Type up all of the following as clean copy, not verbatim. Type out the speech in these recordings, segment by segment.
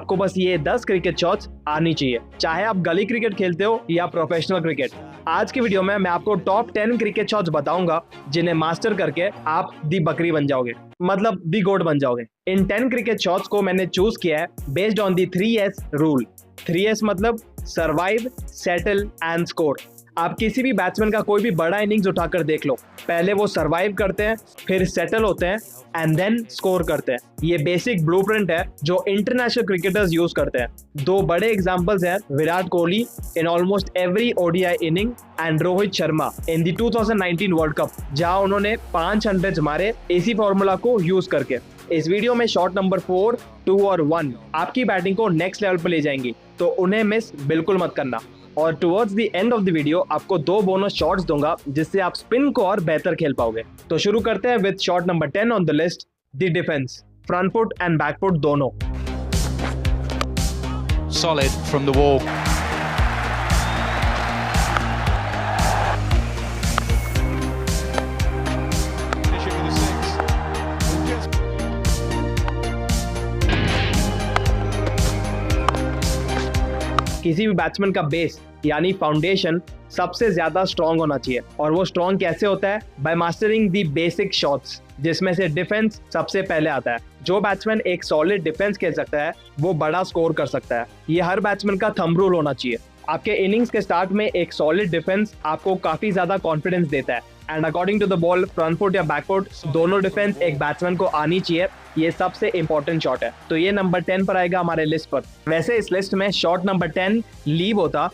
आपको बस ये 10 क्रिकेट शॉट्स आनी चाहिए, चाहे आप गली क्रिकेट खेलते हो या प्रोफेशनल क्रिकेट। आज की वीडियो में मैं आपको टॉप 10 क्रिकेट शॉट्स बताऊंगा जिन्हें मास्टर करके आप दी बकरी बन जाओगे, मतलब दी गोट बन जाओगे। इन 10 क्रिकेट शॉट्स को मैंने चूज किया है based on the 3S rule. 3S मतलब सर्वाइव, सेटल एंड स्कोर। आप किसी भी बैट्समैन का कोई भी बड़ा इनिंग्स उठाकर देख लो, पहले वो सर्वाइव करते हैं, फिर सेटल होते हैं एंड देन स्कोर करते हैं। ये बेसिक ब्लूप्रिंट है जो इंटरनेशनल क्रिकेटर्स यूज करते हैं। दो बड़े एग्जांपल्स हैं, Virat Kohli in almost every ODI inning and Rohit Sharma in the 2019 world cup, जहां उन्होंने 500 मारे इसी फॉर्मूला को यूज करके। इस वीडियो में शॉट नंबर 4, 2 और 1 आपकी बैटिंग को नेक्स्ट लेवल पर ले जाएंगी, तो उन्हें मिस बिल्कुल मत करना। और towards the end of the video आपको 2 बोनस शॉट्स दूंगा जिससे आप स्पिन को और बेहतर खेल पाओगे। तो शुरू करते हैं with shot number 10 on the list, the defence, front foot and back foot दोनों। Solid from the wall. किसी भी बैट्समैन का बेस यानी फाउंडेशन सबसे ज्यादा स्ट्रॉन्ग होना चाहिए, और वो स्ट्रॉन्ग कैसे होता है? By mastering the basic shots, जिसमें से डिफेंस सबसे पहले आता है। जो बैट्समैन एक सॉलिड डिफेंस खेल सकता है वो बड़ा स्कोर कर सकता है। ये हर बैट्समैन का थंब रूल होना चाहिए। आपके इनिंग्स के स्टार्ट में एक सॉलिड डिफेंस आपको काफी ज्यादा कॉन्फिडेंस देता है, and according to the ball front foot या बैक फुट दोनों डिफेंस एक बैट्समैन को आनी चाहिए। ये सबसे इंपॉर्टेंट शॉट है, तो ये नंबर 10 पर आएगा हमारे लिस्ट पर। वैसे इस लिस्ट में शॉट नंबर 10 लीव होता,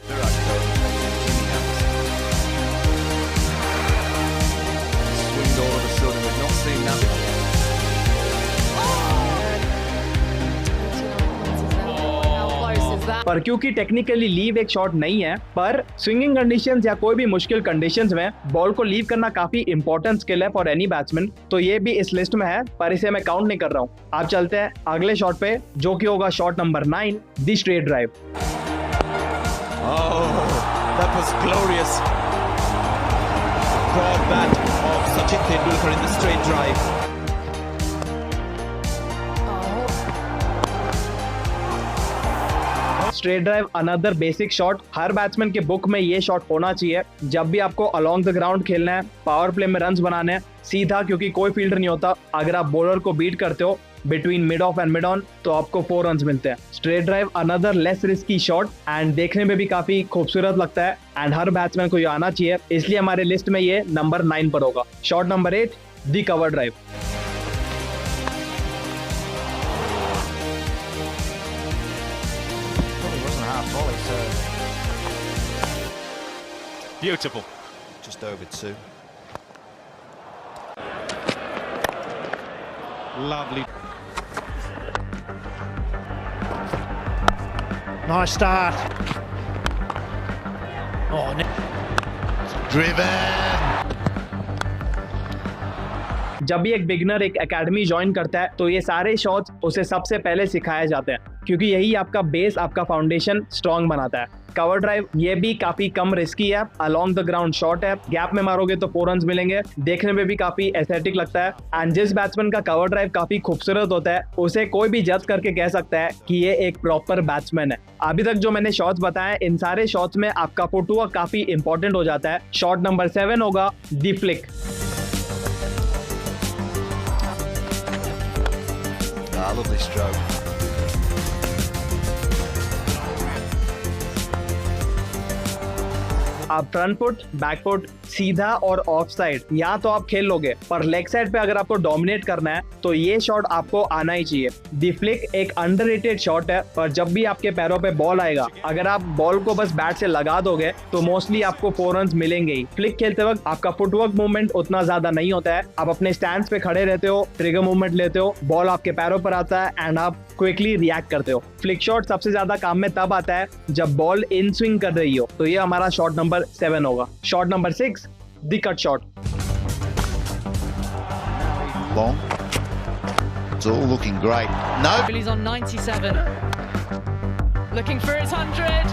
पर क्योंकि टेक्निकली लीव एक शॉट नहीं है, पर स्विंगिंग कंडीशंस या कोई भी मुश्किल कंडीशंस में बॉल को लीव करना काफी इंपॉर्टेंट स्किल है फॉर एनी बैट्समैन, तो ये भी इस लिस्ट में है, पर इसे मैं काउंट नहीं कर रहा हूँ। आप चलते हैं अगले शॉट पे, जो कि होगा shot number 9, the straight drive. That was glorious. Broad bat of Sachin Tendulkar in the straight drive. Straight drive another basic shot. Her batsman के बुक में ये शॉट होना चाहिए जब भी आपको अलोंग द ग्राउंड खेलना है, पावर प्ले में रन्स बनाने हैं, सीधा, क्योंकि कोई फील्डर नहीं होता। अगर आप बॉलर को बीट करते हो between mid of and mid on तो आपको 4 रन्स मिलते हैं। Straight drive another less risky shot and देखने में भी काफी खूबसूरत लगता है, एंड हर बैट्समैन को ये आना चाहिए, इसलिए हमारे लिस्ट में ये नंबर 9 पर होगा। Shot number 8, the cover drive. Beautiful. Just over 2. Lovely. Nice start. Oh, Driven. जब भी एक बिगनर एक एकेडमी ज्वाइन करता है तो ये सारे शॉट्स उसे सबसे पहले सिखाए जाते हैं, क्योंकि यही आपका बेस, आपका फाउंडेशन स्ट्रॉन्ग बनाता है। कवर ड्राइव ये भी काफी कम रिस्की है, अलोंग द ग्राउंड शॉट है, गैप में मारोगे तो 4 रन्स मिलेंगे, देखने में भी काफी एस्थेटिक लगता है। एंड जिस बैट्समैन का कवर ड्राइव काफी खूबसूरत होता है उसे कोई भी जज करके कह सकता है कि ये एक प्रॉपर बैट्समैन है। अभी तक जो मैंने शॉट्स बताए, इन सारे शॉट्स में आपका फुटवर्क काफी इंपॉर्टेंट हो जाता है। शॉट नंबर 7 होगा द फ्लिक। Lovely stroke. आप फ्रंट फुट, बैक फुट, सीधा और ऑफ साइड या तो आप खेल लोगे, पर लेग साइड पे अगर आपको डोमिनेट करना है तो ये शॉट आपको आना ही चाहिए। द फ्लिक एक अंडररेटेड शॉट है, पर जब भी आपके पैरों पे बॉल आएगा, अगर आप बॉल को बस बैट से लगा दोगे तो मोस्टली आपको 4 रन्स मिलेंगे ही। फ्लिक खेलते वक्त आपका फुटवर्क मूवमेंट उतना ज्यादा नहीं होता है, आप अपने स्टैंड्स पे खड़े रहते हो, ट्रिगर मूवमेंट लेते हो, बॉल आपके पैरों पर आता है एंड आप क्विकली रिएक्ट करते हो। फ्लिक शॉट सबसे ज्यादा काम में तब आता है जब बॉल इन स्विंग कर रही हो, तो ये हमारा शॉट नंबर 7 होगा। Shot number 6, the cut shot. Long. It's all looking great. No. He's on 97. Looking for his 100.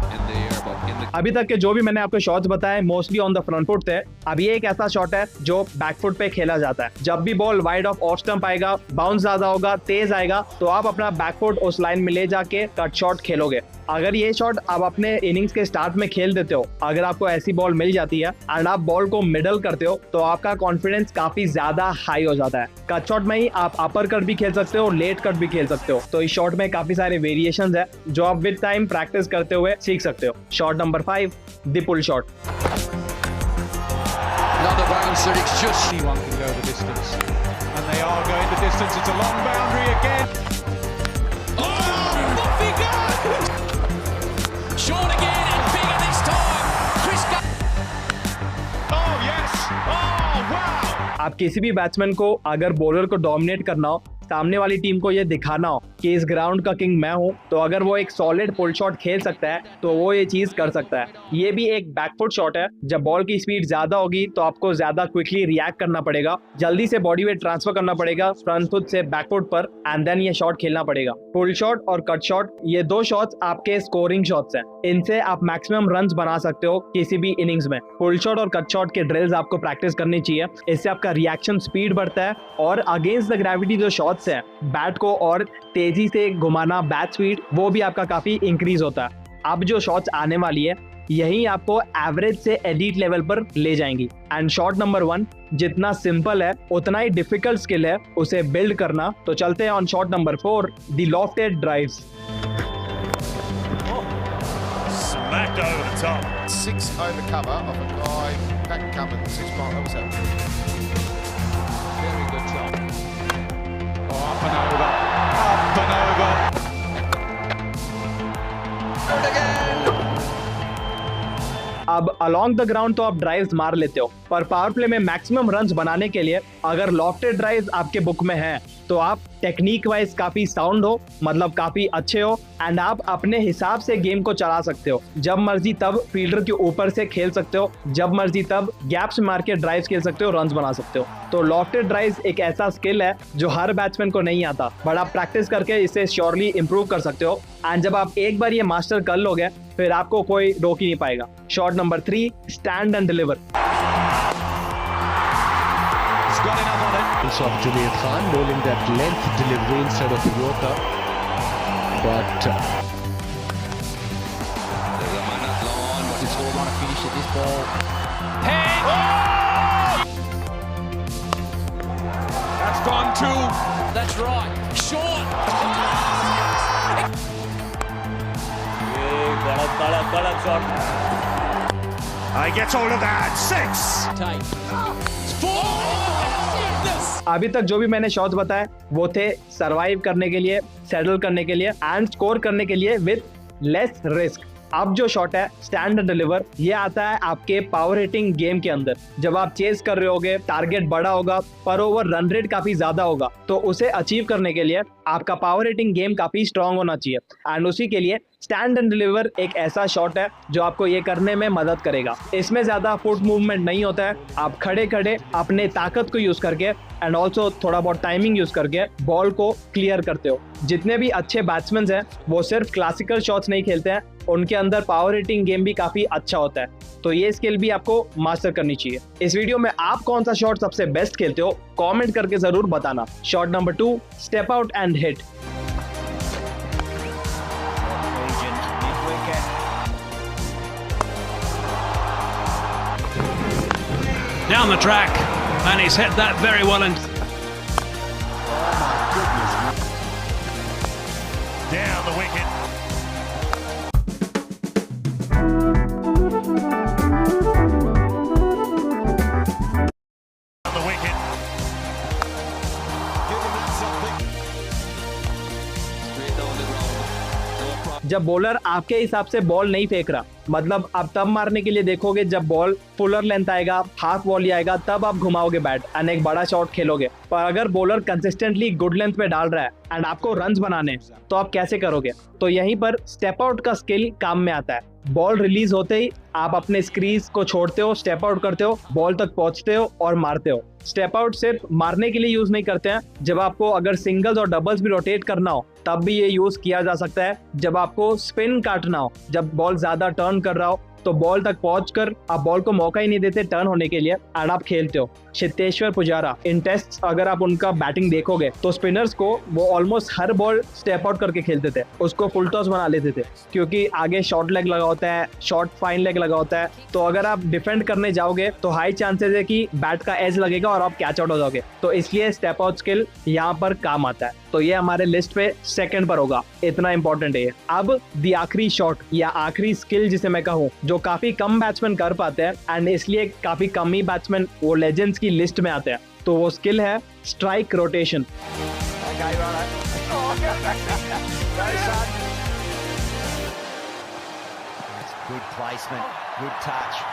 In the air, but अभी तक के जो भी मैंने आपको शॉट्स बताए mostly on the front foot थे। अब ये एक ऐसा शॉट है जो बैक फुट पे खेला जाता है। जब भी बॉल वाइड ऑफ स्टंप आएगा, बाउंस ज्यादा होगा, तेज आएगा, तो आप अपना बैक फुट उस लाइन में ले जाके कट शॉट खेलोगे। अगर ये शॉट आप अपने इनिंग्स के स्टार्ट में खेल देते हो, अगर आपको ऐसी बॉल मिल जाती है एंड आप बॉल को मिडल करते हो, तो आपका कॉन्फिडेंस काफी ज्यादा हाई हो जाता है। कट शॉट में ही आप अपर कट भी खेल सकते हो, लेट कट भी खेल सकते हो। तो इस शॉट में काफी सारे वेरिएशंस है जो आप विद टाइम प्रैक्टिस करते हुए सीख सकते हो। Shot number 5, the pull shot. Another bounce that it's just Anyone can go the distance. And they are going the distance. It's a long boundary again. off he goes! Short again and bigger this time. Chris Oh, yes. Oh, wow. आप किसी भी batsman को अगर bowler को dominate करना हो, सामने वाली टीम को ये दिखाना हो कि इस ग्राउंड का किंग मैं हूं, तो अगर वो एक सॉलिड पुल शॉट खेल सकता है तो वो ये चीज कर सकता है। ये भी एक बैकफुट शॉट है। जब बॉल की स्पीड ज्यादा होगी तो आपको ज्यादा क्विकली रिएक्ट करना पड़ेगा, जल्दी से बॉडी वेट ट्रांसफर करना पड़ेगा फ्रंट फुट से बैकफुट पर एंड देन ये शॉट खेलना पड़ेगा। पुल शॉट और कट शॉट, ये दो शॉट्स आपके स्कोरिंग शॉट्स हैं। इनसे आप मैक्सिमम रन्स बना सकते हो किसी भी इनिंग्स में। पुल शॉट और कट शॉट के ड्रिल्स आपको प्रैक्टिस करनी चाहिए। इससे आपका रिएक्शन स्पीड बढ़ता है और अगेंस्ट द ग्रेविटी जो शॉट्स है, बैट को और तेजी से घुमाना, बैट स्पीड, वो भी आपका काफी इंक्रीज होता है। अब जो शॉट्स आने वाली है यही आपको एवरेज से एलीट लेवल पर ले जाएंगी। एंड शॉट नंबर 1 जितना सिंपल है उतना ही डिफिकल्ट स्किल है उसे बिल्ड करना। तो चलते हैं on shot number 4, the lofted drives. Smacked over the top. 6 over cover of a guy, Pat Cummins, 6 mile. That was that. very good shot. Oh, up and over. Up and over. Out again. अब along the ground तो आप drives मार लेते हो, पर power play में maximum runs बनाने के लिए अगर लॉफ्टेड ड्राइव्स आपके बुक में है तो आप टेक्निक वाइज काफी साउंड हो, मतलब काफी अच्छे हो एंड आप अपने हिसाब से गेम को चला सकते हो। जब मर्जी तब फील्डर के ऊपर से खेल सकते हो, जब मर्जी तब गैप्स मार के ड्राइव्स खेल सकते हो, रन्स बना सकते हो। तो लॉफ्टेड ड्राइव्स एक ऐसा स्किल है जो हर बैट्समैन को नहीं आता, बट आप प्रैक्टिस करके इसे श्योरली इंप्रूव कर सकते हो। एंड जब आप एक बार ये मास्टर कर लोगे फिर आपको कोई रोक ही नहीं पाएगा। Shot number 3, stand and deliver. He's got enough on it. It's of Julian Khan rolling that length delivery instead of Yorker. But There's a man at line. What does Hall want to finish at this ball? That's gone too. That's right. Short. He gets all of that. 6. Take. Four. अभी तक जो भी मैंने shots बताए वो थे survive करने के लिए, सेटल करने के लिए एंड स्कोर करने के लिए विद लेस रिस्क। अब जो शॉट है स्टैंड एंड डिलीवर, ये आता है आपके पावर हिटिंग गेम के अंदर। जब आप चेस कर रहे होगे, टारगेट बड़ा होगा, पर ओवर रन रेट काफी ज्यादा होगा, तो उसे अचीव करने के लिए आपका पावर हिटिंग गेम काफी स्ट्रांग होना चाहिए। एंड उसी के लिए स्टैंड एंड डिलीवर एक ऐसा शॉट है जो आपको ये करने में मदद करेगा। इसमें ज्यादा फुट मूवमेंट नहीं होता है, आप खड़े खड़े अपने ताकत को यूज करके एंड ऑल्सो थोड़ा बहुत टाइमिंग यूज करके बॉल को क्लियर करते हो। जितने भी अच्छे बैट्समैन हैं वो सिर्फ क्लासिकल शॉट्स नहीं खेलते हैं, उनके अंदर पावर हिटिंग गेम भी काफी अच्छा होता है। तो ये स्किल भी आपको मास्टर करनी चाहिए। इस वीडियो में आप कौन सा शॉट सबसे बेस्ट खेलते हो कमेंट करके जरूर बताना। Shot number 2, step out and hit. Down the track, and he's hit that very well. And Down the wicket. Down the wicket. Giving them something. Straight down the ground. No problem. जब bowler आपके हिसाब से ball नहीं फेंक रहा, मतलब आप तब मारने के लिए देखोगे जब बॉल फुलर लेंथ आएगा, हाफ वॉली आएगा, तब आप घुमाओगे बैट एंड एक बड़ा शॉट खेलोगे। पर अगर बॉलर कंसिस्टेंटली गुड लेंथ पे डाल रहा है एंड आपको रन्स बनाने, तो आप कैसे करोगे? तो यहीं पर स्टेप आउट का स्किल काम में आता है। बॉल रिलीज होते ही आप अपने स्क्रीज को छोड़ते हो, स्टेप आउट करते हो, बॉल तक पहुंचते हो और मारते हो। स्टेप आउट सिर्फ मारने के लिए यूज नहीं करते हैं, जब आपको अगर सिंगल्स और डबल्स भी रोटेट करना हो तब भी ये यूज किया जा सकता है। जब आपको स्पिन काटना हो, जब बॉल ज्यादा टर्न कर रहा हो, तो बॉल तक पहुंचकर आप बॉल को मौका ही नहीं देते टर्न होने के लिए एंड आप खेलते हो। चेतेश्वर पुजारा इन टेस्ट अगर आप उनका बैटिंग देखोगे तो स्पिनर्स को वो ऑलमोस्ट हर बॉल स्टेप आउट करके खेलते थे, उसको फुल टॉस बना लेते थे, क्योंकि आगे शॉर्ट लेग लगा होता है, शॉर्ट फाइन लेग लगा होता है। तो अगर आप डिफेंड करने जाओगे तो हाई चांसेस है कि बैट का एज लगेगा और आप कैच आउट हो जाओगे। तो इसलिए स्टेप आउट स्किल यहाँ पर काम आता है। तो ये हमारे लिस्ट पे सेकंड पर होगा, इतना इंपॉर्टेंट है। अब दी आखिरी शॉट या आखिरी स्किल जिसे मैं कहूँ, जो काफी कम बैट्समैन कर पाते हैं एंड इसलिए काफी कम ही बैट्समैन वो लेजेंड्स की लिस्ट में आते हैं, तो वो स्किल है strike rotation. Good placement, good touch.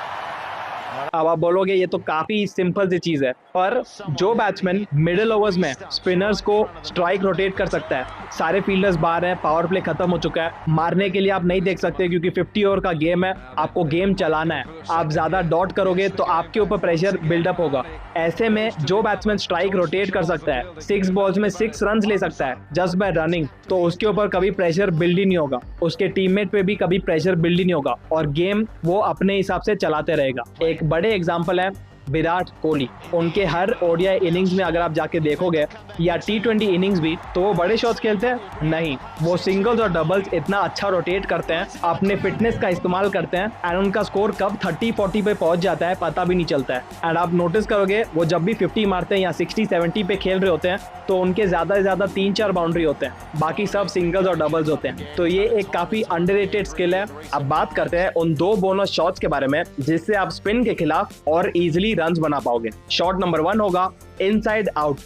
अब आप बोलोगे ये तो काफी सिंपल सी चीज है, पर जो बैट्समैन मिडिल ओवर्स में स्पिनर्स को स्ट्राइक रोटेट कर सकता है, सारे फील्डर्स बाहर हैं, पावर प्ले खत्म हो चुका है, मारने के लिए आप नहीं देख सकते क्योंकि 50 ओवर का गेम है, आपको गेम चलाना है, आप ज्यादा डॉट करोगे तो आपके ऊपर प्रेशर बिल्डअप होगा। ऐसे में जो बैट्समैन स्ट्राइक रोटेट कर सकता है, 6 बॉल्स में 6 रन ले सकता है जस्ट बाय रनिंग, तो उसके ऊपर कभी प्रेशर बिल्ड ही नहीं होगा, उसके टीममेट पे भी कभी प्रेशर बिल्ड ही नहीं होगा और गेम वो अपने हिसाब से चलाते रहेगा। एक बड़े एग्जाम्पल है विराट कोहली। उनके हर ओडीआई इनिंग्स में अगर आप जाके देखोगे या T20 इनिंग्स भी, तो वो बड़े शॉट्स खेलते हैं नहीं, वो सिंगल्स और डबल्स इतना अच्छा रोटेट करते हैं, अपने फिटनेस का इस्तेमाल करते हैं एंड उनका स्कोर कब 30-40 पे पहुंच जाता है पता भी नहीं चलता है। एंड आप नोटिस करोगे वो जब भी 50 मारते हैं या 60-70 पे खेल रहे होते हैं तो उनके ज्यादा से ज्यादा 3-4 बाउंड्री होते हैं, बाकी सब सिंगल्स और डबल्स होते हैं। तो ये एक काफी अंडररेटेड स्किल है। अब बात करते हैं उन 2 बोनस शॉट्स के बारे में जिससे आप स्पिन के खिलाफ और इजिली रन्स बना पाओगे। शॉट नंबर 1 होगा inside out.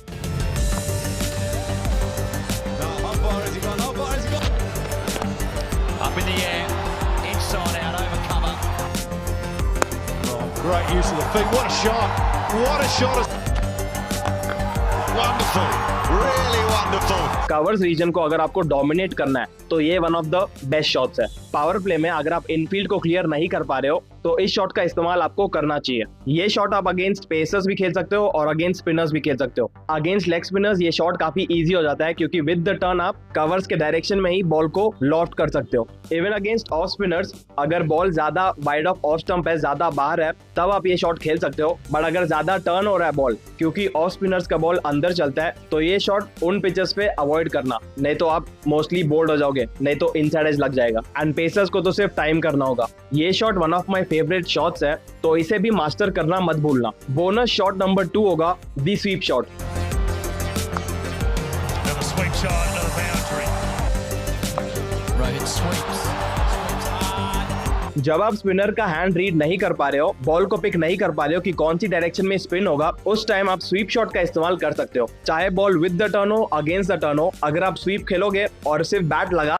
Up in the air, inside out, over cover. Great use of the feet. What a shot! What a shot! Wonderful, really wonderful. Covers region को अगर आपको dominate करना है तो ये one of the best shots है। Power play में अगर आप इनफील्ड को क्लियर नहीं कर पा रहे हो तो इस शॉट का इस्तेमाल आपको करना चाहिए। ये शॉट आप अगेंस्ट पेसर्स भी खेल सकते हो और अगेंस्ट स्पिनर्स भी खेल सकते हो। अगेंस्ट लेग स्पिनर्स ये शॉट काफी इजी हो जाता है क्योंकि विद द टर्न आप कवर्स के डायरेक्शन में ही बॉल को लॉफ्ट कर सकते हो। इवन अगेंस्ट ऑफ स्पिनर्स अगर बॉल ज्यादा वाइड ऑफ स्टंप है, ज्यादा बाहर है, तब आप ये शॉट खेल सकते हो। बट अगर ज्यादा टर्न हो रहा है बॉल, क्योंकि ऑफ स्पिनर्स का बॉल अंदर चलता है, तो ये शॉट उन पिचेस पे अवॉइड करना, नहीं तो आप मोस्टली बोल्ड हो जाओगे, नहीं तो इनसाइड एज लग जाएगा एंड पेसर्स को तो सिर्फ टाइम करना होगा। ये shot one of my favourite shots है, तो इसे भी मास्टर करना मत भूलना। बोनस शॉट नंबर 2 होगा the sweep shot. Another sweep shot, another boundary. Rohit sweeps. जब आप स्पिनर का हैंड रीड नहीं कर पा रहे हो, बॉल को पिक नहीं कर पा रहे हो कि कौन सी डायरेक्शन में स्पिन होगा, उस टाइम आप स्वीप शॉट का इस्तेमाल कर सकते हो। चाहे बॉल विद द टर्न हो, अगेंस्ट द टर्न हो, अगर आप स्वीप खेलोगे और सिर्फ बैट लगा